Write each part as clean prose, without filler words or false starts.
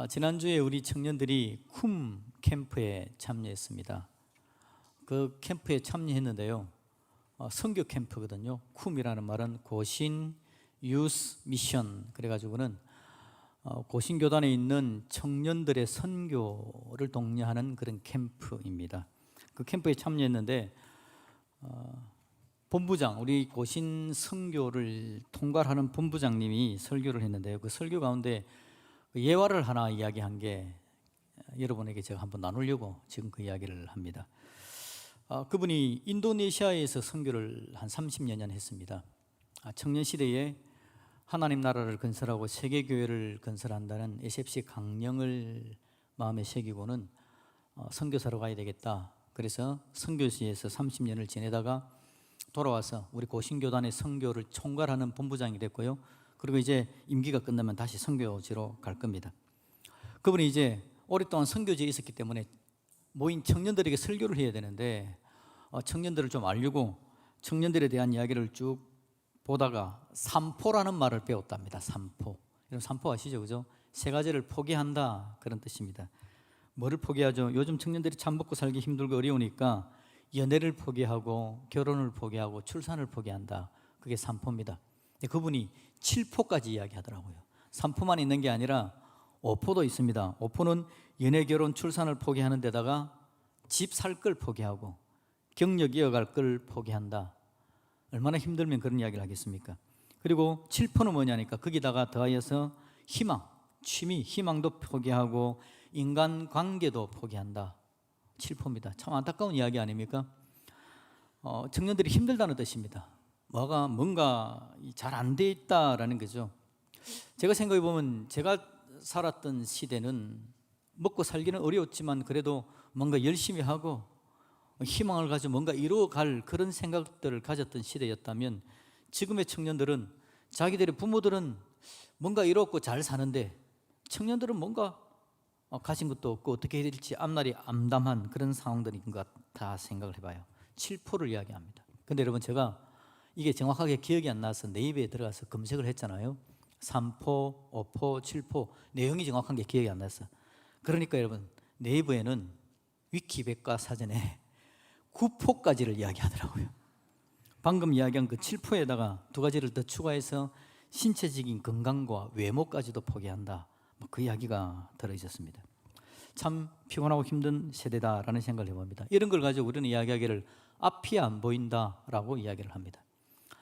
지난주에 우리 청년들이 쿰 캠프에 참여했습니다. 그 캠프에 참여했는데요, 선교 캠프거든요. 쿰이라는 말은 고신 유스 미션, 그래가지고는 고신교단에 있는 청년들의 선교를 독려하는 그런 캠프입니다. 그 캠프에 참여했는데 본부장, 우리 고신 선교를 통괄하는 본부장님이 설교를 했는데요, 그 설교 가운데 예화를 하나 이야기한 게 여러분에게 제가 한번 나누려고 지금 그 이야기를 합니다. 그분이 인도네시아에서 선교를 한 30여 년 했습니다. 청년 시대에 하나님 나라를 건설하고 세계교회를 건설한다는 SFC 강령을 마음에 새기고는 선교사로 가야 되겠다. 그래서 선교지에서 30년을 지내다가 돌아와서 우리 고신교단의 선교를 총괄하는 본부장이 됐고요. 그리고 이제 임기가 끝나면 다시 선교지로 갈 겁니다. 그분이 이제 오랫동안 선교지에 있었기 때문에 모인 청년들에게 설교를 해야 되는데 청년들을 좀 알려고 청년들에 대한 이야기를 쭉 보다가 삼포라는 말을 배웠답니다. 삼포. 여러분 삼포 아시죠? 그죠? 세 가지를 포기한다, 그런 뜻입니다. 뭐를 포기하죠? 요즘 청년들이 참 먹고 살기 힘들고 어려우니까 연애를 포기하고 결혼을 포기하고 출산을 포기한다. 그게 삼포입니다. 그분이 7포까지 이야기하더라고요. 3포만 있는 게 아니라 5포도 있습니다. 5포는 연애, 결혼, 출산을 포기하는 데다가 집 살 걸 포기하고 경력 이어갈 걸 포기한다. 얼마나 힘들면 그런 이야기를 하겠습니까? 그리고 7포는 뭐냐니까 거기다가 더하여서 희망, 취미, 희망도 포기하고 인간관계도 포기한다. 7포입니다. 참 안타까운 이야기 아닙니까? 청년들이 힘들다는 뜻입니다. 뭔가 잘 안 돼 있다라는 거죠. 제가 생각해 보면 제가 살았던 시대는 먹고 살기는 어려웠지만 그래도 뭔가 열심히 하고 희망을 가지고 뭔가 이루어갈 그런 생각들을 가졌던 시대였다면, 지금의 청년들은 자기들의 부모들은 뭔가 이뤘고 잘 사는데 청년들은 뭔가 가진 것도 없고 어떻게 해야 될지 앞날이 암담한 그런 상황들인 것 같다 생각을 해봐요. 7포를 이야기합니다. 근데 여러분, 제가 이게 정확하게 기억이 안 나서 네이버에 들어가서 검색을 했잖아요. 3포, 5포, 7포 내용이 정확한 게 기억이 안 났어. 그러니까 여러분, 네이버에는 위키백과사전에 9포까지를 이야기하더라고요. 방금 이야기한 그 7포에다가 두 가지를 더 추가해서 신체적인 건강과 외모까지도 포기한다, 그 이야기가 들어있었습니다. 참 피곤하고 힘든 세대다라는 생각을 해봅니다. 이런 걸 가지고 우리는 이야기하기를 앞이 안 보인다라고 이야기를 합니다.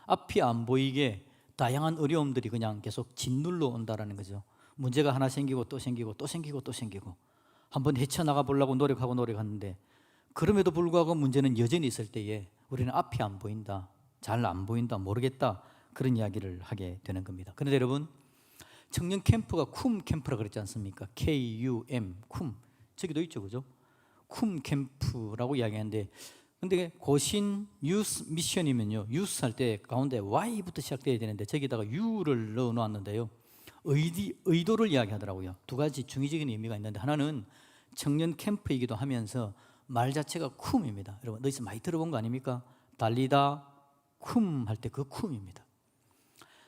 앞이 안 보이게 다양한 어려움들이 그냥 계속 짓눌러 온다라는 거죠. 문제가 하나 생기고 또 생기고 또 생기고 또 생기고 한번 헤쳐나가 보려고 노력하는데 그럼에도 불구하고 문제는 여전히 있을 때에 우리는 앞이 안 보인다, 잘 안 보인다, 모르겠다, 그런 이야기를 하게 되는 겁니다. 그런데 여러분, 청년 캠프가 쿰 캠프라고 그랬지 않습니까? KUM, 쿰. 저기도 있죠, 그죠? 쿰 캠프라고 이야기하는데, 근데 고신 유스 미션이면요, 유스 할 때 가운데 Y부터 시작돼야 되는데 저기다가 U를 넣어 놓았는데요, 의도를 이야기하더라고요. 두 가지 중의적인 의미가 있는데, 하나는 청년 캠프이기도 하면서 말 자체가 쿰입니다. 여러분, 어디서 많이 들어본 거 아닙니까? 달리다 쿰 할 때 그 쿰입니다.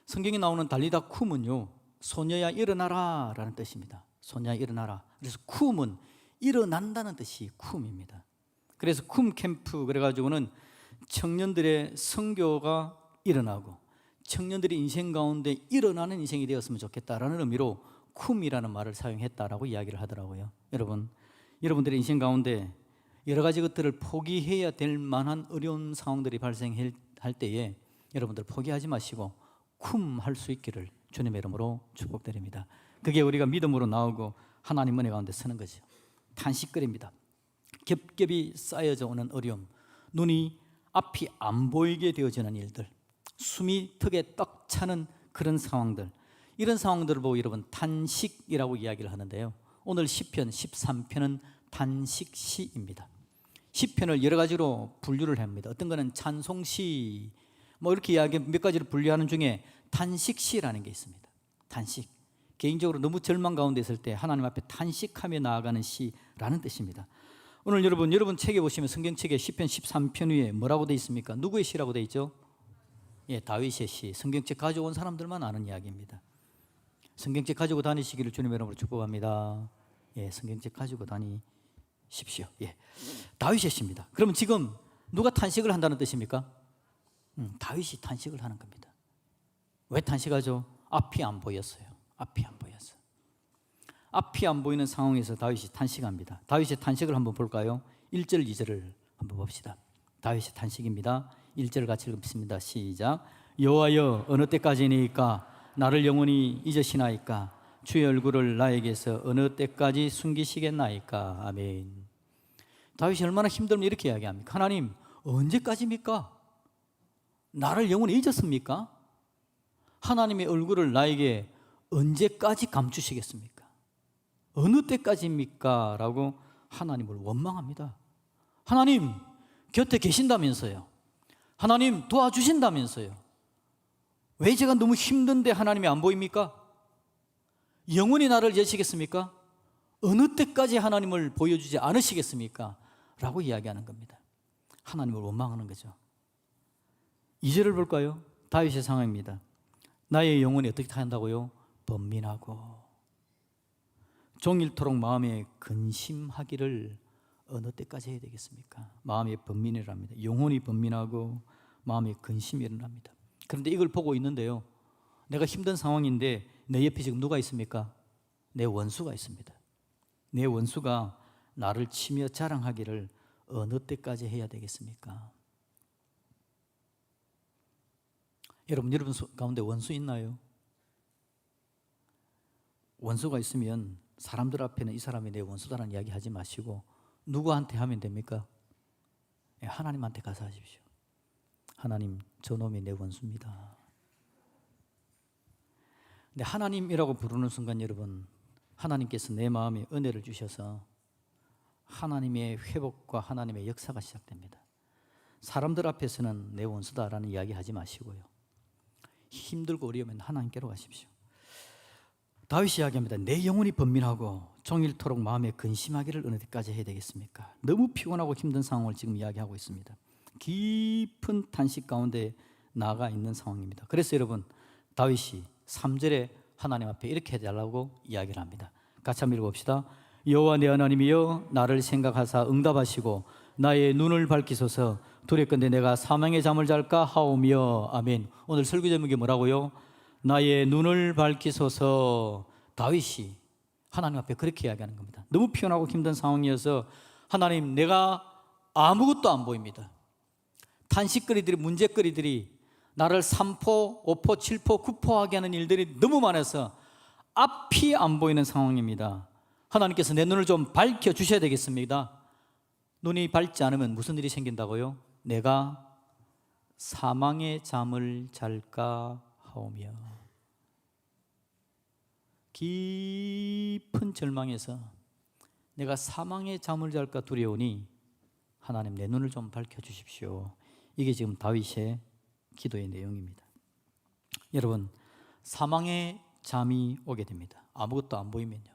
성경에 나오는 달리다 쿰은요, 소녀야 일어나라 라는 뜻입니다. 소녀야 일어나라. 그래서 쿰은 일어난다는 뜻이 쿰입니다. 그래서 쿰 캠프, 그래가지고는 청년들의 선교가 일어나고 청년들의 인생 가운데 일어나는 인생이 되었으면 좋겠다라는 의미로 쿰이라는 말을 사용했다라고 이야기를 하더라고요. 여러분들의 인생 가운데 여러 가지 것들을 포기해야 될 만한 어려운 상황들이 발생할 때에 여러분들 포기하지 마시고 쿰 할 수 있기를 주님의 이름으로 축복드립니다. 그게 우리가 믿음으로 나오고 하나님 은혜 가운데 서는 거죠. 탄식거립니다. 겹겹이 쌓여져 오는 어려움, 눈이 앞이 안 보이게 되어지는 일들, 숨이 턱에 떡 차는 그런 상황들, 이런 상황들을 보고 여러분 탄식이라고 이야기를 하는데요, 오늘 시편 13편은 탄식시입니다. 시편을 여러 가지로 분류를 합니다. 어떤 거는 찬송시, 이렇게 이야기 몇 가지를 분류하는 중에 탄식시라는 게 있습니다. 탄식, 개인적으로 너무 절망 가운데 있을 때 하나님 앞에 탄식하며 나아가는 시라는 뜻입니다. 오늘 여러분 책에 보시면, 성경책에 시편 13편 위에 뭐라고 되어 있습니까? 누구의 시라고 되어 있죠? 예, 다윗의 시. 성경책 가져온 사람들만 아는 이야기입니다. 성경책 가지고 다니시기를 주님의 이름으로 축복합니다. 예, 성경책 가지고 다니십시오. 예, 다윗의 시입니다. 그러면 지금 누가 탄식을 한다는 뜻입니까? 다윗이 탄식을 하는 겁니다. 왜 탄식하죠? 앞이 안 보였어요. 앞이 안 보였어요. 앞이 안 보이는 상황에서 다윗이 탄식합니다. 다윗의 탄식을 한번 볼까요? 1절 2절을 한번 봅시다. 다윗의 탄식입니다. 1절 같이 읽습니다. 시작. 여호와여 어느 때까지니까 나를 영원히 잊으시나이까 주의 얼굴을 나에게서 어느 때까지 숨기시겠나이까. 아멘. 다윗이 얼마나 힘들면 이렇게 이야기합니까? 하나님 언제까지입니까? 나를 영원히 잊었습니까? 하나님의 얼굴을 나에게 언제까지 감추시겠습니까? 어느 때까지입니까? 라고 하나님을 원망합니다. 하나님 곁에 계신다면서요. 하나님 도와주신다면서요. 왜 제가 너무 힘든데 하나님이 안 보입니까? 영원히 나를 잊으시겠습니까? 어느 때까지 하나님을 보여주지 않으시겠습니까? 라고 이야기하는 겁니다. 하나님을 원망하는 거죠. 2절을 볼까요? 다윗의 상황입니다. 나의 영혼이 어떻게 한다고요? 번민하고 종일토록 마음에 근심하기를 어느 때까지 해야 되겠습니까? 마음에 번민이랍니다. 영혼이 번민하고 마음에 근심이 일어납니다. 그런데 이걸 보고 있는데요, 내가 힘든 상황인데 내 옆에 지금 누가 있습니까? 내 원수가 있습니다. 내 원수가 나를 치며 자랑하기를 어느 때까지 해야 되겠습니까? 여러분 가운데 원수 있나요? 원수가 있으면 사람들 앞에는 이 사람이 내 원수다라는 이야기 하지 마시고 누구한테 하면 됩니까? 하나님한테 가서 하십시오. 하나님, 저놈이 내 원수입니다. 근데 하나님이라고 부르는 순간 여러분, 하나님께서 내 마음에 은혜를 주셔서 하나님의 회복과 하나님의 역사가 시작됩니다. 사람들 앞에서는 내 원수다라는 이야기 하지 마시고요, 힘들고 어려우면 하나님께로 가십시오. 다윗이 이야기합니다. 내 영혼이 번민하고 종일토록 마음에 근심하기를 어느 때까지 해야 되겠습니까? 너무 피곤하고 힘든 상황을 지금 이야기하고 있습니다. 깊은 탄식 가운데 나가 있는 상황입니다. 그래서 여러분, 다윗이 3절에 하나님 앞에 이렇게 해달라고 이야기를 합니다. 같이 한번 읽어봅시다. 여호와 내 하나님이여 나를 생각하사 응답하시고 나의 눈을 밝히소서. 두렵건대 내가 사망의 잠을 잘까 하오며. 아멘. 오늘 설교 제목이 뭐라고요? 나의 눈을 밝히소서. 다윗이 하나님 앞에 그렇게 이야기하는 겁니다. 너무 피곤하고 힘든 상황이어서 하나님, 내가 아무것도 안 보입니다. 탄식거리들이, 문제거리들이 나를 3포, 5포, 7포, 9포하게 하는 일들이 너무 많아서 앞이 안 보이는 상황입니다. 하나님께서 내 눈을 좀 밝혀주셔야 되겠습니다. 눈이 밝지 않으면 무슨 일이 생긴다고요? 내가 사망의 잠을 잘까 하오며. 깊은 절망에서 내가 사망의 잠을 잘까 두려우니 하나님 내 눈을 좀 밝혀주십시오. 이게 지금 다윗의 기도의 내용입니다. 여러분, 사망의 잠이 오게 됩니다. 아무것도 안 보이면요,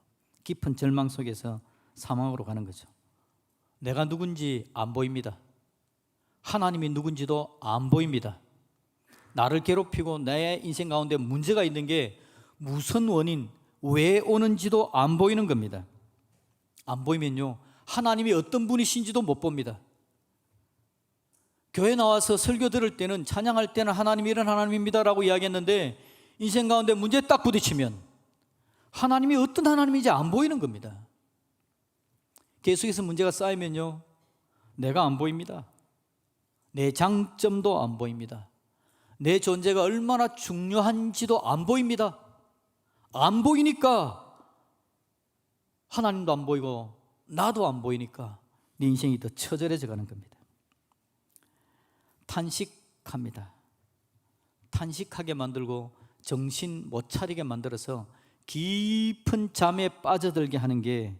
깊은 절망 속에서 사망으로 가는 거죠. 내가 누군지 안 보입니다. 하나님이 누군지도 안 보입니다. 나를 괴롭히고 내 인생 가운데 문제가 있는 게 무슨 원인, 왜 오는지도 안 보이는 겁니다. 안 보이면요, 하나님이 어떤 분이신지도 못 봅니다. 교회 나와서 설교 들을 때는, 찬양할 때는 하나님이 이런 하나님입니다라고 이야기했는데 인생 가운데 문제에 딱 부딪히면 하나님이 어떤 하나님인지 안 보이는 겁니다. 계속해서 문제가 쌓이면요, 내가 안 보입니다. 내 장점도 안 보입니다. 내 존재가 얼마나 중요한지도 안 보입니다. 안 보이니까 하나님도 안 보이고 나도 안 보이니까 네 인생이 더 처절해져 가는 겁니다. 탄식합니다. 탄식하게 만들고 정신 못 차리게 만들어서 깊은 잠에 빠져들게 하는 게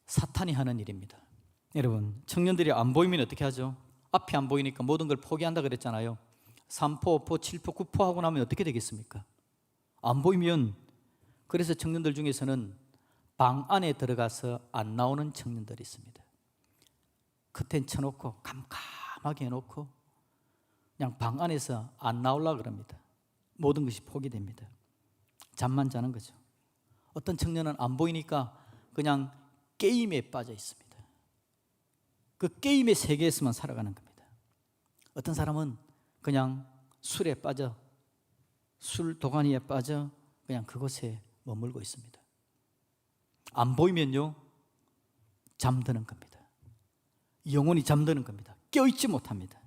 사탄이 하는 일입니다. 여러분, 청년들이 안 보이면 어떻게 하죠? 앞이 안 보이니까 모든 걸 포기한다 그랬잖아요. 3포, 5포, 7포, 9포 하고 나면 어떻게 되겠습니까? 안 보이면, 그래서 청년들 중에서는 방 안에 들어가서 안 나오는 청년들이 있습니다. 커튼 쳐놓고 깜깜하게 해놓고 그냥 방 안에서 안 나오려고 그럽니다. 모든 것이 포기됩니다. 잠만 자는 거죠. 어떤 청년은 안 보이니까 그냥 게임에 빠져 있습니다. 그 게임의 세계에서만 살아가는 겁니다. 어떤 사람은 그냥 술에 빠져, 술 도가니에 빠져 그냥 그곳에 머물고 있습니다. 안 보이면요, 잠드는 겁니다. 영혼이 잠드는 겁니다. 깨어있지 못합니다.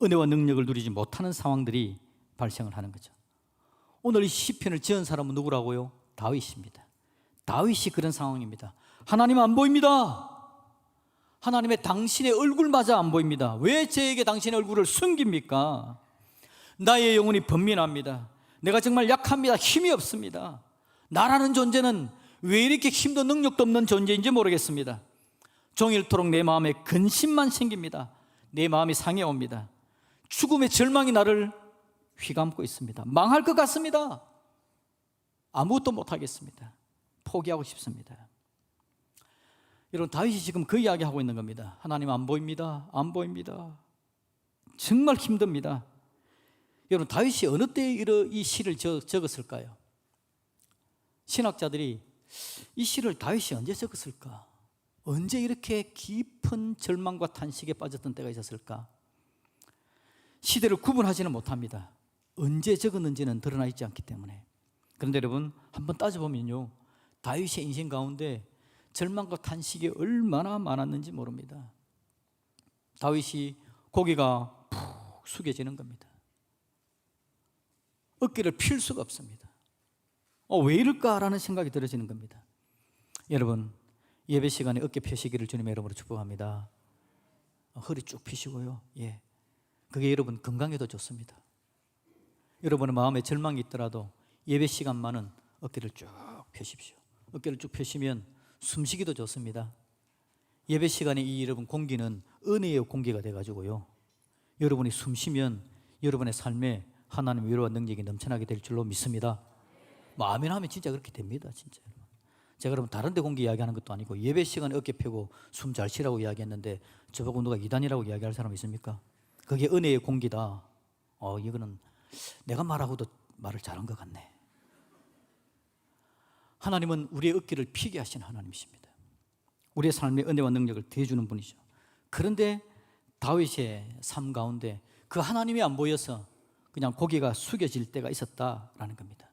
은혜와 능력을 누리지 못하는 상황들이 발생을 하는 거죠. 오늘 이 시편을 지은 사람은 누구라고요? 다윗입니다. 다윗이 그런 상황입니다. 하나님 안 보입니다. 하나님의 당신의 얼굴마저 안 보입니다. 왜 저에게 당신의 얼굴을 숨깁니까? 나의 영혼이 번민합니다. 내가 정말 약합니다. 힘이 없습니다. 나라는 존재는 왜 이렇게 힘도 능력도 없는 존재인지 모르겠습니다. 종일토록 내 마음에 근심만 생깁니다. 내 마음이 상해옵니다. 죽음의 절망이 나를 휘감고 있습니다. 망할 것 같습니다. 아무것도 못하겠습니다. 포기하고 싶습니다. 여러분, 다윗이 지금 그 이야기하고 있는 겁니다. 하나님 안 보입니다. 안 보입니다. 정말 힘듭니다. 여러분, 다윗이 어느 때에 이 시를 적었을까요? 신학자들이 이 시를 다윗이 언제 적었을까? 언제 이렇게 깊은 절망과 탄식에 빠졌던 때가 있었을까? 시대를 구분하지는 못합니다. 언제 적었는지는 드러나 있지 않기 때문에. 그런데 여러분, 한번 따져보면요, 다윗의 인생 가운데 절망과 탄식이 얼마나 많았는지 모릅니다. 다윗이 고개가 푹 숙여지는 겁니다. 어깨를 필 수가 없습니다. 왜 이럴까라는 생각이 들어지는 겁니다. 여러분, 예배 시간에 어깨 펴시기를 주님의 이름으로 축복합니다. 허리 쭉 펴시고요. 예, 그게 여러분 건강에도 좋습니다. 여러분의 마음에 절망이 있더라도 예배 시간만은 어깨를 쭉 펴십시오. 어깨를 쭉 펴시면 숨쉬기도 좋습니다. 예배 시간에 이 여러분 공기는 은혜의 공기가 돼가지고요, 여러분이 숨쉬면 여러분의 삶에 하나님의 위로와 능력이 넘쳐나게 될 줄로 믿습니다. 아멘 하면 진짜 그렇게 됩니다. 진짜. 제가 그럼 다른 데 공기 이야기하는 것도 아니고 예배 시간에 어깨 펴고 숨 잘 쉬라고 이야기했는데 저보고 누가 이단이라고 이야기할 사람 있습니까? 그게 은혜의 공기다. 이거는 내가 말하고도 말을 잘한 것 같네. 하나님은 우리의 어깨를 피게 하신 하나님이십니다. 우리의 삶의 은혜와 능력을 대주는 분이죠. 그런데 다윗의 삶 가운데 그 하나님이 안 보여서 그냥 고개가 숙여질 때가 있었다라는 겁니다.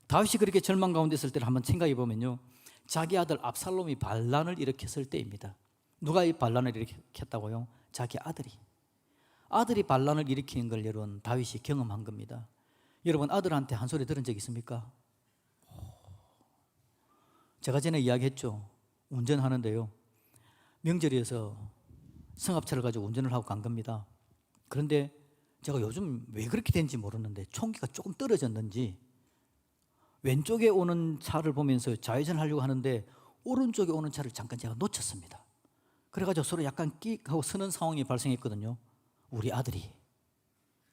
다윗이 그렇게 절망 가운데 있을 때를 한번 생각해 보면요, 자기 아들 압살롬이 반란을 일으켰을 때입니다. 누가 이 반란을 일으켰다고요? 자기 아들이 반란을 일으키는 걸 여러분 다윗이 경험한 겁니다. 여러분, 아들한테 한 소리 들은 적 있습니까? 제가 전에 이야기했죠. 운전하는데요, 명절이어서 승합차를 가지고 운전을 하고 간 겁니다. 그런데 제가 요즘 왜 그렇게 된지 모르는데 총기가 조금 떨어졌는지 왼쪽에 오는 차를 보면서 좌회전 하려고 하는데 오른쪽에 오는 차를 잠깐 제가 놓쳤습니다. 그래가지고 서로 약간 끽 하고 서는 상황이 발생했거든요. 우리 아들이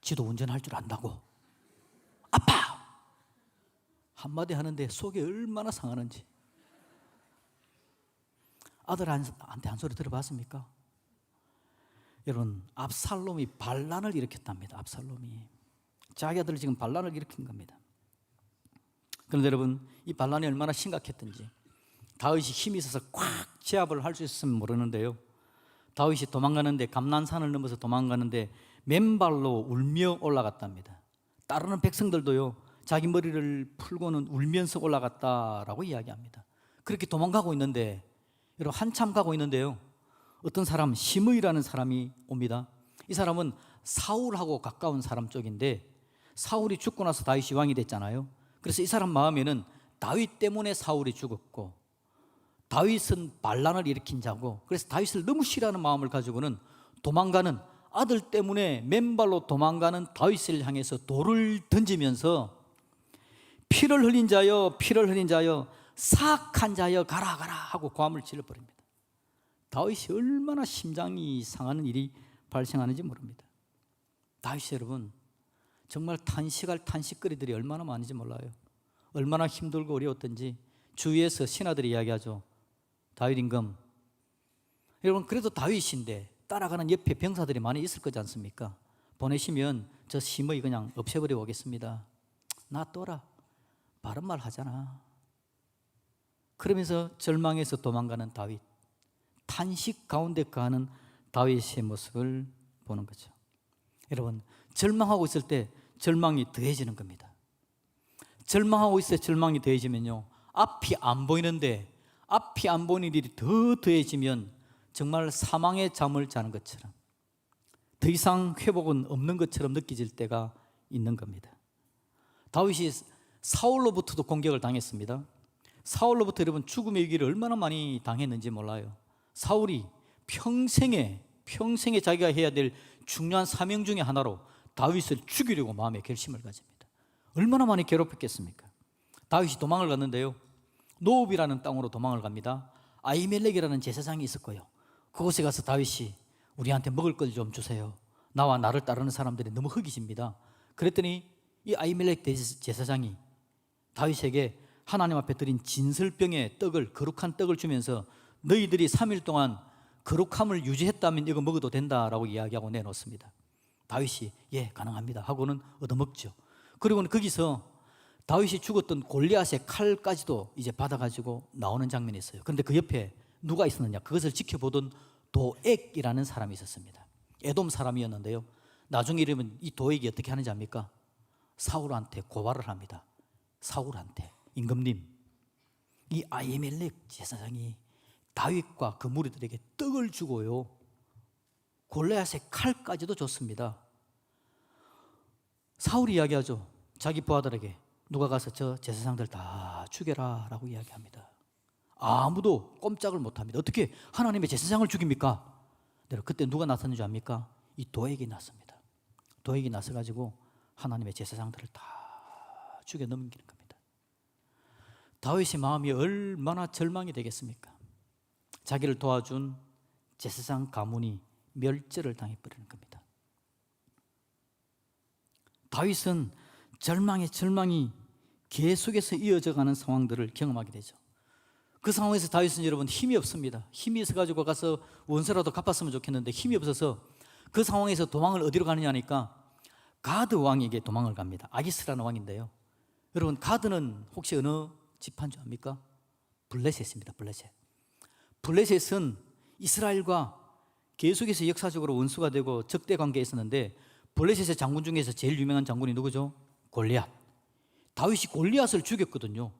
지도 운전할 줄 안다고 아빠! 한마디 하는데 속이 얼마나 상하는지. 아들한테 한 소리 들어봤습니까? 여러분, 압살롬이 반란을 일으켰답니다. 압살롬이 자기 아들을 지금 반란을 일으킨 겁니다. 그런데 여러분, 이 반란이 얼마나 심각했던지 다윗이 힘이 있어서 꽉 제압을 할 수 있으면 모르는데요, 다윗이 도망가는데, 감난산을 넘어서 도망가는데 맨발로 울며 올라갔답니다. 따르는 백성들도요, 자기 머리를 풀고는 울면서 올라갔다라고 이야기합니다. 그렇게 도망가고 있는데, 여러분, 한참 가고 있는데요, 어떤 사람, 시므이라는 사람이 옵니다. 이 사람은 사울하고 가까운 사람 쪽인데, 사울이 죽고 나서 다윗이 왕이 됐잖아요. 그래서 이 사람 마음에는 다윗 때문에 사울이 죽었고 다윗은 반란을 일으킨 자고, 그래서 다윗을 너무 싫어하는 마음을 가지고는 도망가는, 아들 때문에 맨발로 도망가는 다윗을 향해서 돌을 던지면서 피를 흘린 자여, 피를 흘린 자여, 사악한 자여, 가라 가라 하고 고함을 질러버립니다. 다윗이 얼마나 심장이 상하는 일이 발생하는지 모릅니다. 다윗 여러분, 정말 탄식할 탄식거리들이 얼마나 많은지 몰라요. 얼마나 힘들고 어려웠던지 주위에서 신하들이 이야기하죠. 다윗 임금, 여러분, 그래도 다윗인데 따라가는 옆에 병사들이 많이 있을 거지 않습니까? 보내시면 저 시므이 그냥 없애버리고 오겠습니다. 놔둬라. 바른 말 하잖아. 그러면서 절망해서 도망가는 다윗, 탄식 가운데 가는 다윗의 모습을 보는 거죠. 여러분, 절망하고 있을 때 절망이 더해지는 겁니다. 절망하고 있을 때 절망이 더해지면요, 앞이 안 보이는데 앞이 안 보이는 일이 더 더해지면 정말 사망의 잠을 자는 것처럼, 더 이상 회복은 없는 것처럼 느껴질 때가 있는 겁니다. 다윗이 사울로부터도 공격을 당했습니다. 사울로부터 여러분 죽음의 위기를 얼마나 많이 당했는지 몰라요. 사울이 평생에 자기가 해야 될 중요한 사명 중에 하나로 다윗을 죽이려고 마음에 결심을 가집니다. 얼마나 많이 괴롭혔겠습니까? 다윗이 도망을 갔는데요, 노읍이라는 땅으로 도망을 갑니다. 아히멜렉이라는 제사장이 있었고요, 그곳에 가서 다윗이 우리한테 먹을 걸 좀 주세요. 나와 나를 따르는 사람들이 너무 허기집니다. 그랬더니 이 아히멜렉 제사장이 다윗에게 하나님 앞에 드린 진설병의 떡을, 거룩한 떡을 주면서 너희들이 3일 동안 거룩함을 유지했다면 이거 먹어도 된다라고 이야기하고 내놓습니다. 다윗이 예, 가능합니다 하고는 얻어먹죠. 그리고는 거기서 다윗이 죽었던 골리앗의 칼까지도 이제 받아가지고 나오는 장면이 있어요. 그런데 그 옆에 누가 있었느냐, 그것을 지켜보던 도액이라는 사람이 있었습니다. 에돔 사람이었는데요, 나중에 이러면 이 도액이 어떻게 하는지 압니까? 사울한테 고발을 합니다. 사울한테, 임금님, 이 아히멜렉 제사장이 다윗과 그 무리들에게 떡을 주고요, 골리앗의 칼까지도 줬습니다. 사울이 이야기하죠. 자기 부하들에게 누가 가서 저 제사장들 다 죽여라 라고 이야기합니다. 아무도 꼼짝을 못합니다. 어떻게 하나님의 제사장을 죽입니까? 그때 누가 나섰는지 압니까? 이 도액이 났습니다. 도액이 나서가지고 하나님의 제사장들을 다 죽여 넘기는 겁니다. 다윗의 마음이 얼마나 절망이 되겠습니까? 자기를 도와준 제사장 가문이 멸절을 당해버리는 겁니다. 다윗은 절망의 절망이 계속해서 이어져가는 상황들을 경험하게 되죠. 그 상황에서 다윗은 여러분 힘이 없습니다. 힘이 있어가지고 가서 원수라도 갚았으면 좋겠는데 힘이 없어서 그 상황에서 도망을 어디로 가느냐 하니까 가드 왕에게 도망을 갑니다. 아기스라는 왕인데요, 여러분 가드는 혹시 어느 지파인 줄 압니까? 블레셋입니다. 블레셋은 이스라엘과 계속해서 역사적으로 원수가 되고 적대 관계에 있었는데, 블레셋의 장군 중에서 제일 유명한 장군이 누구죠? 골리앗. 다윗이 골리앗을 죽였거든요.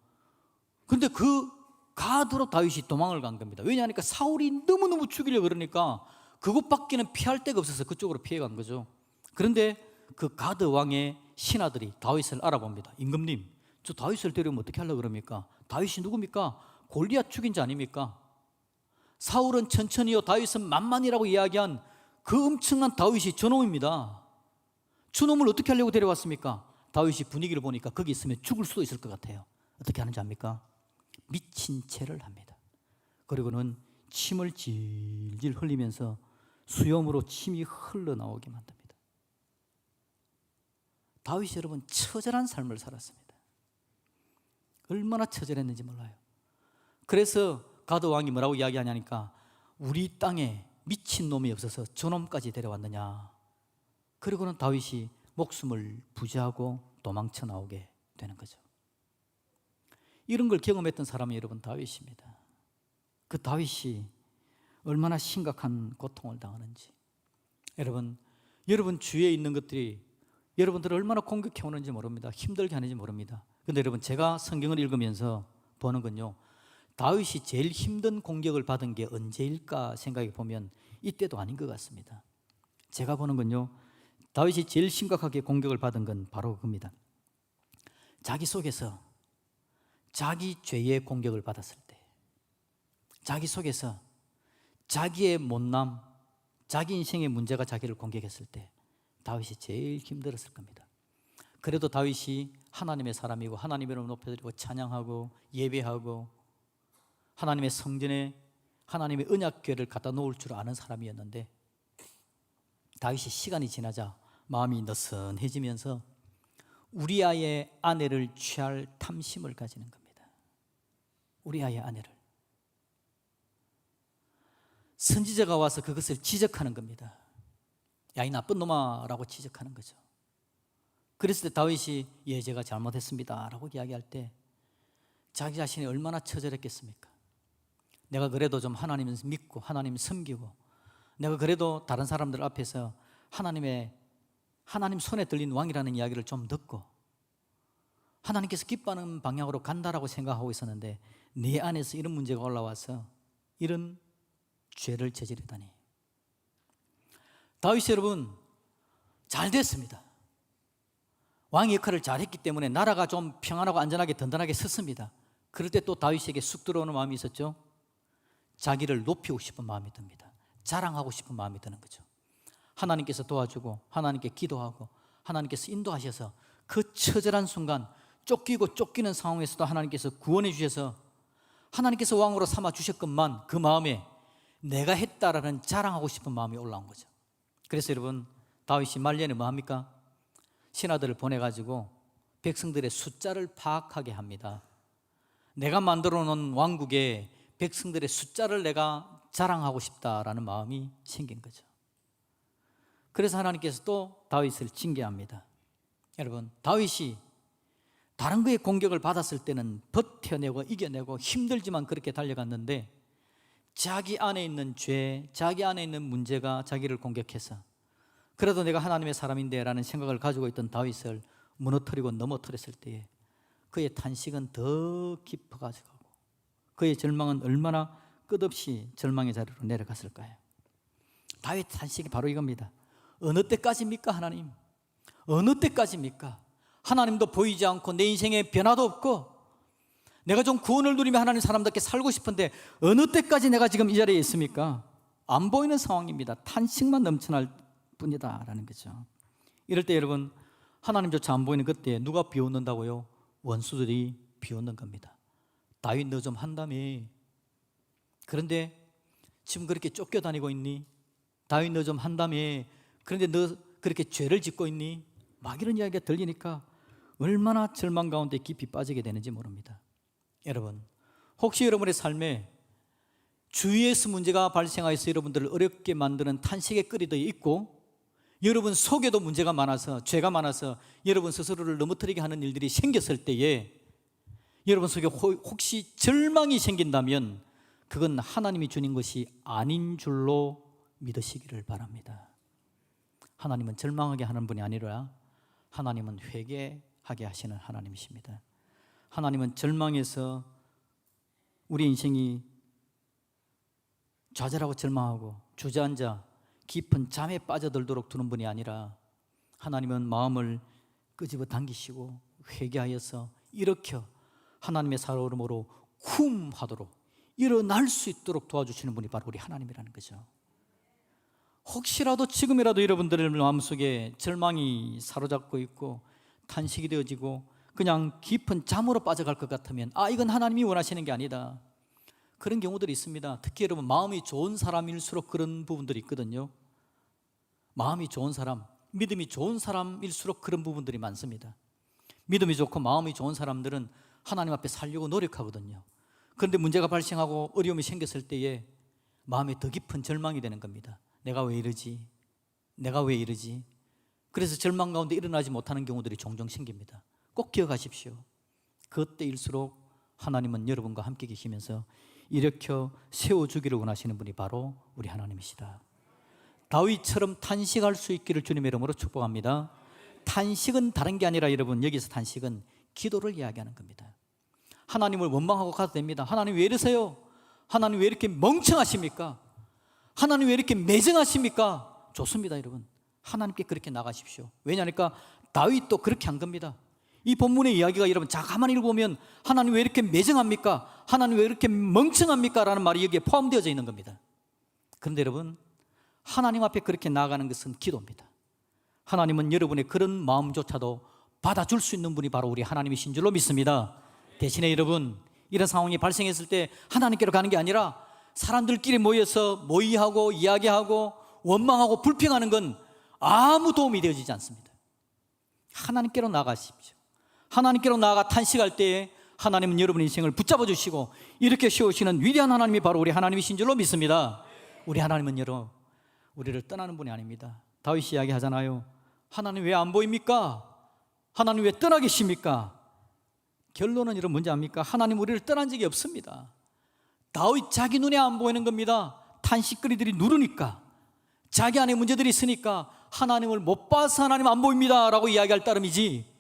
그런데 그 가드로 다윗이 도망을 간 겁니다. 왜냐하니까 사울이 너무너무 죽이려고 그러니까 그곳밖에는 피할 데가 없어서 그쪽으로 피해간 거죠. 그런데 그 가드 왕의 신하들이 다윗을 알아봅니다. 임금님, 저 다윗을 데려오면 어떻게 하려고 그럽니까? 다윗이 누굽니까? 골리앗 죽인 자 아닙니까? 사울은 천천히요, 다윗은 만만이라고 이야기한 그 엄청난 다윗이 저놈입니다. 저놈을 어떻게 하려고 데려왔습니까? 다윗이 분위기를 보니까 거기 있으면 죽을 수도 있을 것 같아요. 어떻게 하는지 압니까? 미친 채를 합니다. 그리고는 침을 질질 흘리면서 수염으로 침이 흘러나오게 만듭니다. 다윗이 여러분 처절한 삶을 살았습니다. 얼마나 처절했는지 몰라요. 그래서 가드 왕이 뭐라고 이야기하냐니까 우리 땅에 미친놈이 없어서 저놈까지 데려왔느냐. 그리고는 다윗이 목숨을 부지하고 도망쳐 나오게 되는 거죠. 이런 걸 경험했던 사람이 여러분 다윗입니다. 그 다윗이 얼마나 심각한 고통을 당하는지. 여러분 주위에 있는 것들이 여러분들을 얼마나 공격해 오는지 모릅니다. 힘들게 하는지 모릅니다. 그런데 여러분, 제가 성경을 읽으면서 보는 건요, 다윗이 제일 힘든 공격을 받은 게 언제일까 생각해 보면 이때도 아닌 것 같습니다. 제가 보는 건요, 다윗이 제일 심각하게 공격을 받은 건 바로 그겁니다. 자기 속에서 자기 죄의 공격을 받았을 때, 자기 속에서 자기의 못남, 자기 인생의 문제가 자기를 공격했을 때 다윗이 제일 힘들었을 겁니다. 그래도 다윗이 하나님의 사람이고 하나님의 이름을 높여드리고 찬양하고 예배하고 하나님의 성전에 하나님의 언약궤를 갖다 놓을 줄 아는 사람이었는데, 다윗이 시간이 지나자 마음이 느슨해지면서 우리아의 아내를 취할 탐심을 가지는 겁니다. 우리아의 아내를. 선지자가 와서 그것을 지적하는 겁니다. 야, 이 나쁜 놈아 라고 지적하는 거죠. 그랬을 때 다윗이 예, 제가 잘못했습니다 라고 이야기할 때 자기 자신이 얼마나 처절했겠습니까? 내가 그래도 좀 하나님을 믿고 하나님 섬기고 내가 그래도 다른 사람들 앞에서 하나님 손에 들린 왕이라는 이야기를 좀 듣고 하나님께서 기뻐하는 방향으로 간다라고 생각하고 있었는데 내 안에서 이런 문제가 올라와서 이런 죄를 저지르다니. 다윗 여러분 잘 됐습니다. 왕의 역할을 잘했기 때문에 나라가 좀 평안하고 안전하게 든든하게 섰습니다. 그럴 때 또 다윗에게 쑥 들어오는 마음이 있었죠. 자기를 높이고 싶은 마음이 듭니다. 자랑하고 싶은 마음이 드는 거죠. 하나님께서 도와주고 하나님께 기도하고 하나님께서 인도하셔서 그 처절한 순간 쫓기고 쫓기는 상황에서도 하나님께서 구원해 주셔서 하나님께서 왕으로 삼아 주셨건만 그 마음에 내가 했다라는 자랑하고 싶은 마음이 올라온 거죠. 그래서 여러분 다윗이 말년에 뭐 합니까? 신하들을 보내가지고 백성들의 숫자를 파악하게 합니다. 내가 만들어 놓은 왕국에 백성들의 숫자를 내가 자랑하고 싶다라는 마음이 생긴 거죠. 그래서 하나님께서 또 다윗을 징계합니다. 여러분 다윗이 다른 그의 공격을 받았을 때는 버텨내고 이겨내고 힘들지만 그렇게 달려갔는데 자기 안에 있는 죄, 자기 안에 있는 문제가 자기를 공격해서 그래도 내가 하나님의 사람인데 라는 생각을 가지고 있던 다윗을 무너뜨리고 넘어뜨렸을 때에 그의 탄식은 더 깊어가지고 그의 절망은 얼마나 끝없이 절망의 자리로 내려갔을까요? 다윗 탄식이 바로 이겁니다. 어느 때까지입니까 하나님? 어느 때까지입니까? 하나님도 보이지 않고 내 인생에 변화도 없고 내가 좀 구원을 누리며 하나님 사람답게 살고 싶은데 어느 때까지 내가 지금 이 자리에 있습니까? 안 보이는 상황입니다. 탄식만 넘쳐날 뿐이다 라는 거죠. 이럴 때 여러분 하나님조차 안 보이는 그때 누가 비웃는다고요? 원수들이 비웃는 겁니다. 다윗 너 좀 한다며. 그런데 지금 그렇게 쫓겨다니고 있니? 다윗 너 좀 한다며. 그런데 너 그렇게 죄를 짓고 있니? 막 이런 이야기가 들리니까 얼마나 절망 가운데 깊이 빠지게 되는지 모릅니다. 여러분 혹시 여러분의 삶에 주위에서 문제가 발생하여서 여러분들을 어렵게 만드는 탄식의 끓이도 있고 여러분 속에도 문제가 많아서 죄가 많아서 여러분 스스로를 넘어뜨리게 하는 일들이 생겼을 때에 여러분 속에 혹시 절망이 생긴다면 그건 하나님이 주는 것이 아닌 줄로 믿으시기를 바랍니다. 하나님은 절망하게 하는 분이 아니라 하나님은 회개하게 하시는 하나님이십니다. 하나님은 절망에서 우리 인생이 좌절하고 절망하고 주저앉아 깊은 잠에 빠져들도록 두는 분이 아니라 하나님은 마음을 끄집어 당기시고 회개하여서 일으켜 하나님의 살아오름으로 쿰하도록 일어날 수 있도록 도와주시는 분이 바로 우리 하나님이라는 거죠. 혹시라도 지금이라도 여러분들의 마음속에 절망이 사로잡고 있고 탄식이 되어지고 그냥 깊은 잠으로 빠져갈 것 같으면 이건 하나님이 원하시는 게 아니다. 그런 경우들이 있습니다. 특히 여러분 마음이 좋은 사람일수록 그런 부분들이 있거든요. 마음이 좋은 사람, 믿음이 좋은 사람일수록 그런 부분들이 많습니다. 믿음이 좋고 마음이 좋은 사람들은 하나님 앞에 살려고 노력하거든요. 그런데 문제가 발생하고 어려움이 생겼을 때에 마음에 더 깊은 절망이 되는 겁니다. 내가 왜 이러지? 내가 왜 이러지? 그래서 절망 가운데 일어나지 못하는 경우들이 종종 생깁니다. 꼭 기억하십시오. 그때일수록 하나님은 여러분과 함께 계시면서 일으켜 세워주기를 원하시는 분이 바로 우리 하나님이시다. 다윗처럼 탄식할 수 있기를 주님의 이름으로 축복합니다. 탄식은 다른 게 아니라 여러분 여기서 탄식은 기도를 이야기하는 겁니다. 하나님을 원망하고 가도 됩니다. 하나님 왜 이러세요? 하나님 왜 이렇게 멍청하십니까? 하나님 왜 이렇게 매정하십니까? 좋습니다 여러분. 하나님께 그렇게 나가십시오. 왜냐하니까 다윗도 그렇게 한 겁니다. 이 본문의 이야기가 여러분 자 가만히 읽어보면 하나님 왜 이렇게 매정합니까? 하나님 왜 이렇게 멍청합니까? 라는 말이 여기에 포함되어져 있는 겁니다. 그런데 여러분 하나님 앞에 그렇게 나아가는 것은 기도입니다. 하나님은 여러분의 그런 마음조차도 받아줄 수 있는 분이 바로 우리 하나님이신 줄로 믿습니다. 대신에 여러분 이런 상황이 발생했을 때 하나님께로 가는 게 아니라 사람들끼리 모여서 모의하고 이야기하고 원망하고 불평하는 건 아무 도움이 되어지지 않습니다. 하나님께로 나아가십시오. 하나님께로 나아가 탄식할 때에 하나님은 여러분의 인생을 붙잡아 주시고 이렇게 세우시는 위대한 하나님이 바로 우리 하나님이신 줄로 믿습니다. 우리 하나님은 여러분 우리를 떠나는 분이 아닙니다. 다윗이 이야기하잖아요. 하나님 왜 안 보입니까? 하나님 왜 떠나 계십니까? 결론은 여러분 뭔지 압니까? 하나님 우리를 떠난 적이 없습니다. 다윗 자기 눈에 안 보이는 겁니다. 탄식거리들이 누르니까, 자기 안에 문제들이 있으니까 하나님을 못 봐서 하나님 안 보입니다 라고 이야기할 따름이지,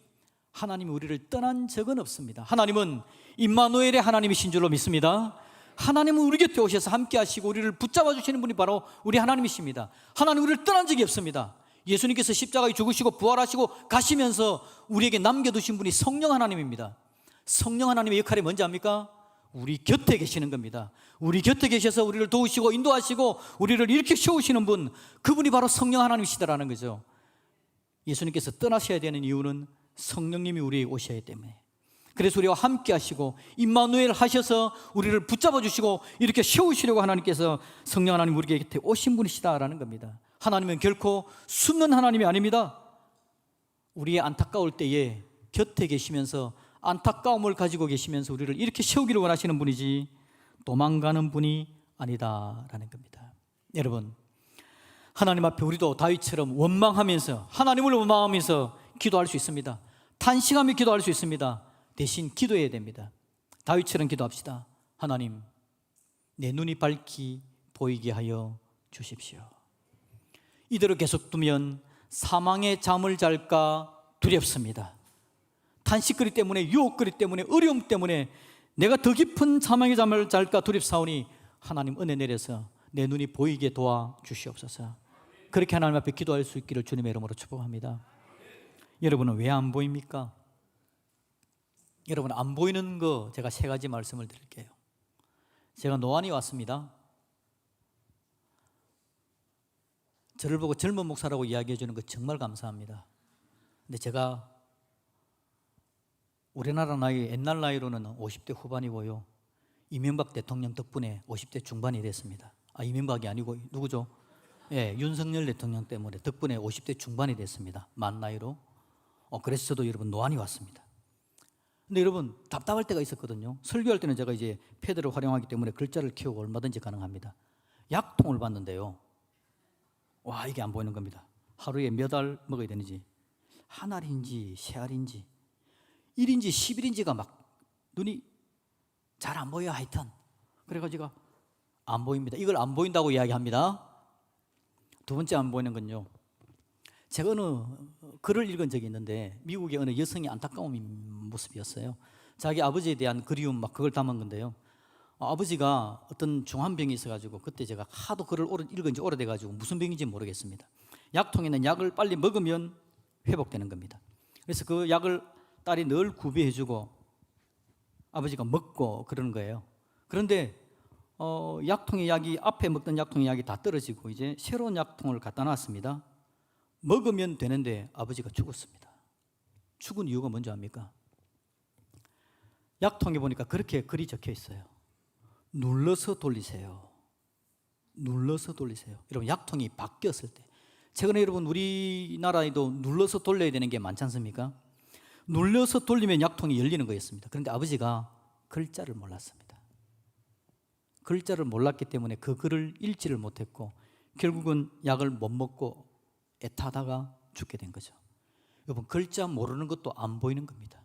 하나님이 우리를 떠난 적은 없습니다. 하나님은 임마누엘의 하나님이신 줄로 믿습니다. 하나님은 우리 곁에 오셔서 함께 하시고 우리를 붙잡아 주시는 분이 바로 우리 하나님이십니다. 하나님 우리를 떠난 적이 없습니다. 예수님께서 십자가에 죽으시고 부활하시고 가시면서 우리에게 남겨두신 분이 성령 하나님입니다. 성령 하나님의 역할이 뭔지 압니까? 우리 곁에 계시는 겁니다. 우리 곁에 계셔서 우리를 도우시고 인도하시고 우리를 이렇게 세우시는 분, 그분이 바로 성령 하나님이시다라는 거죠. 예수님께서 떠나셔야 되는 이유는 성령님이 우리에게 오셔야 하기 때문에, 그래서 우리와 함께 하시고 임마누엘 하셔서 우리를 붙잡아 주시고 이렇게 세우시려고 하나님께서 성령 하나님 우리 곁에 오신 분이시다라는 겁니다. 하나님은 결코 숨는 하나님이 아닙니다. 우리의 안타까울 때에 곁에 계시면서 안타까움을 가지고 계시면서 우리를 이렇게 세우기를 원하시는 분이지 도망가는 분이 아니다라는 겁니다. 여러분, 하나님 앞에 우리도 다윗처럼 원망하면서, 하나님을 원망하면서 기도할 수 있습니다. 탄식하며 기도할 수 있습니다. 대신 기도해야 됩니다. 다윗처럼 기도합시다. 하나님, 내 눈이 밝히 보이게 하여 주십시오. 이대로 계속 두면 사망의 잠을 잘까 두렵습니다. 탄식거리 때문에, 유혹거리 때문에, 어려움 때문에 내가 더 깊은 사망의 잠을 잘까 두렵사오니 하나님 은혜 내려서 내 눈이 보이게 도와주시옵소서. 그렇게 하나님 앞에 기도할 수 있기를 주님의 이름으로 축복합니다. 여러분은 왜 안 보입니까? 여러분, 안 보이는 거 제가 세 가지 말씀을 드릴게요. 제가 노안이 왔습니다. 저를 보고 젊은 목사라고 이야기해 주는 거 정말 감사합니다. 근데 제가 우리나라 나이, 옛날 나이로는 50대 후반이고요, 이명박 대통령 덕분에 50대 중반이 됐습니다. 이명박이 아니고 누구죠? 윤석열 대통령 때문에 덕분에 50대 중반이 됐습니다. 만 나이로. 그래서 저도 여러분 노안이 왔습니다. 근데 여러분 답답할 때가 있었거든요. 설교할 때는 제가 이제 패드를 활용하기 때문에 글자를 키우고 얼마든지 가능합니다. 약통을 봤는데요, 와, 이게 안 보이는 겁니다. 하루에 몇 알 먹어야 되는지, 한 알인지 세 알인지 1인지 10일인지가 막 눈이 잘 안 보여요. 하여튼 그래가지고 안 보입니다. 이걸 안 보인다고 이야기합니다. 두 번째 안 보이는 건요, 제가 어느 글을 읽은 적이 있는데 미국의 어느 여성이 안타까운 모습이었어요. 자기 아버지에 대한 그리움 막 그걸 담은 건데요, 아버지가 어떤 중환병이 있어가지고, 그때 제가 하도 글을 읽은 지 오래돼가지고 무슨 병인지 모르겠습니다. 약통에 있는 약을 빨리 먹으면 회복되는 겁니다. 그래서 그 약을 딸이 늘 구비해주고 아버지가 먹고 그러는 거예요. 그런데 약통의 약이, 앞에 먹던 약통의 약이 다 떨어지고 이제 새로운 약통을 갖다 놨습니다. 먹으면 되는데 아버지가 죽었습니다. 죽은 이유가 뭔지 압니까? 약통에 보니까 그렇게 글이 적혀 있어요. 눌러서 돌리세요. 눌러서 돌리세요. 여러분, 약통이 바뀌었을 때, 최근에 여러분 우리나라에도 눌러서 돌려야 되는 게 많지 않습니까? 눌러서 돌리면 약통이 열리는 거였습니다. 그런데 아버지가 글자를 몰랐습니다. 글자를 몰랐기 때문에 그 글을 읽지를 못했고 결국은 약을 못 먹고 애타다가 죽게 된 거죠. 여러분, 글자 모르는 것도 안 보이는 겁니다.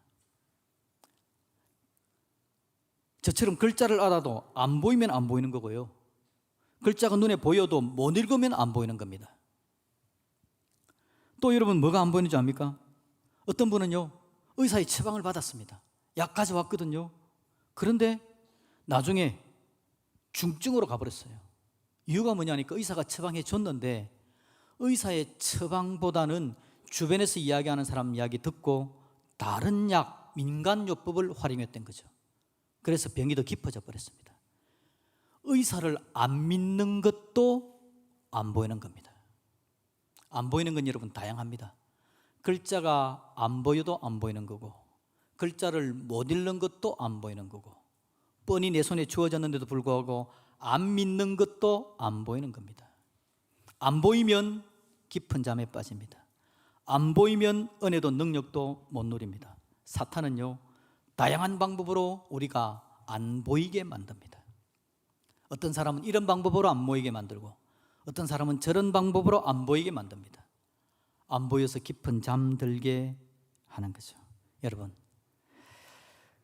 저처럼 글자를 알아도 안 보이면 안 보이는 거고요, 글자가 눈에 보여도 못 읽으면 안 보이는 겁니다. 또 여러분, 뭐가 안 보이는 줄 압니까? 어떤 분은요, 의사의 처방을 받았습니다. 약 가져왔거든요. 그런데 나중에 중증으로 가버렸어요. 이유가 뭐냐니까 의사가 처방해 줬는데 의사의 처방보다는 주변에서 이야기하는 사람 이야기 듣고 다른 약, 민간요법을 활용했던 거죠. 그래서 병이 더 깊어져 버렸습니다. 의사를 안 믿는 것도 안 보이는 겁니다. 안 보이는 건 여러분 다양합니다. 글자가 안 보여도 안 보이는 거고, 글자를 못 읽는 것도 안 보이는 거고, 뻔히 내 손에 주어졌는데도 불구하고 안 믿는 것도 안 보이는 겁니다. 안 보이면 깊은 잠에 빠집니다. 안 보이면 은혜도 능력도 못 누립니다. 사탄은요, 다양한 방법으로 우리가 안 보이게 만듭니다. 어떤 사람은 이런 방법으로 안 보이게 만들고 어떤 사람은 저런 방법으로 안 보이게 만듭니다. 안 보여서 깊은 잠들게 하는 거죠. 여러분,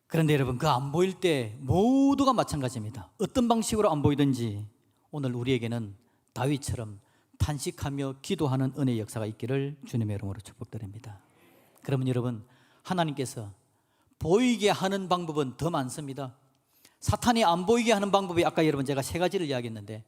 그런데 여러분, 그 안 보일 때 모두가 마찬가지입니다. 어떤 방식으로 안 보이든지 오늘 우리에게는 다윗처럼 탄식하며 기도하는 은혜의 역사가 있기를 주님의 이름으로 축복드립니다. 그러면 여러분, 하나님께서 보이게 하는 방법은 더 많습니다. 사탄이 안 보이게 하는 방법이 아까 여러분 제가 3가지를 이야기했는데,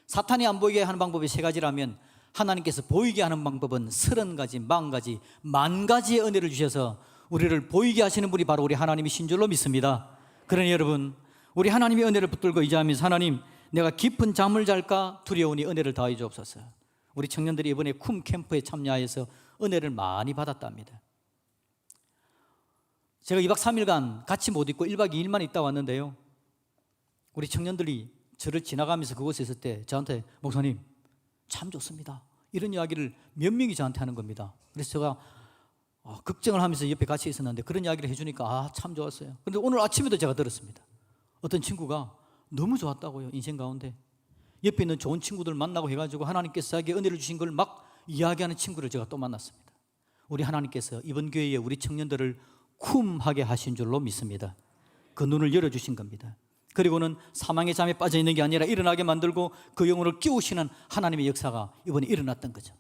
사탄이 안 보이게 하는 방법이 3가지라면 하나님께서 보이게 하는 방법은 30가지, 40가지, 10,000가지의 은혜를 주셔서 우리를 보이게 하시는 분이 바로 우리 하나님이신 줄로 믿습니다. 그러니 여러분, 우리 하나님의 은혜를 붙들고 의지하면서 하나님, 내가 깊은 잠을 잘까 두려우니 은혜를 더하여 주옵소서. 우리 청년들이 이번에 쿰 캠프에 참여해서 은혜를 많이 받았답니다. 제가 2박 3일간 같이 못 있고 1박 2일만 있다 왔는데요, 우리 청년들이 저를 지나가면서 그곳에 있을 때 저한테 목사님 참 좋습니다, 이런 이야기를 몇 명이 저한테 하는 겁니다. 그래서 제가 걱정을 하면서 옆에 같이 있었는데 그런 이야기를 해주니까 참 좋았어요. 그런데 오늘 아침에도 제가 들었습니다. 어떤 친구가 너무 좋았다고요. 인생 가운데 옆에 있는 좋은 친구들 만나고 해가지고 하나님께서 자기의 은혜를 주신 걸 막 이야기하는 친구를 제가 또 만났습니다. 우리 하나님께서 이번 교회에 우리 청년들을 쿰하게 하신 줄로 믿습니다. 그 눈을 열어주신 겁니다. 그리고는 사망의 잠에 빠져 있는 게 아니라 일어나게 만들고 그 영혼을 깨우시는 하나님의 역사가 이번에 일어났던 거죠.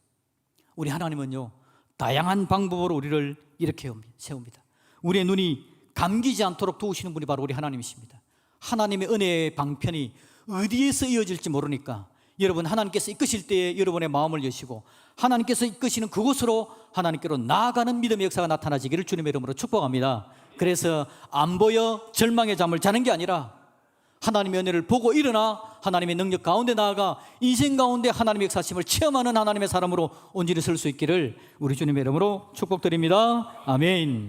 우리 하나님은요, 다양한 방법으로 우리를 이렇게 세웁니다. 우리의 눈이 감기지 않도록 도우시는 분이 바로 우리 하나님이십니다. 하나님의 은혜의 방편이 어디에서 이어질지 모르니까 여러분, 하나님께서 이끄실 때에 여러분의 마음을 여시고 하나님께서 이끄시는 그곳으로 하나님께로 나아가는 믿음의 역사가 나타나지기를 주님의 이름으로 축복합니다. 그래서 안 보여 절망의 잠을 자는 게 아니라 하나님의 은혜를 보고 일어나 하나님의 능력 가운데 나아가 인생 가운데 하나님의 역사심을 체험하는 하나님의 사람으로 온전히 설 수 있기를 우리 주님의 이름으로 축복드립니다. 아멘.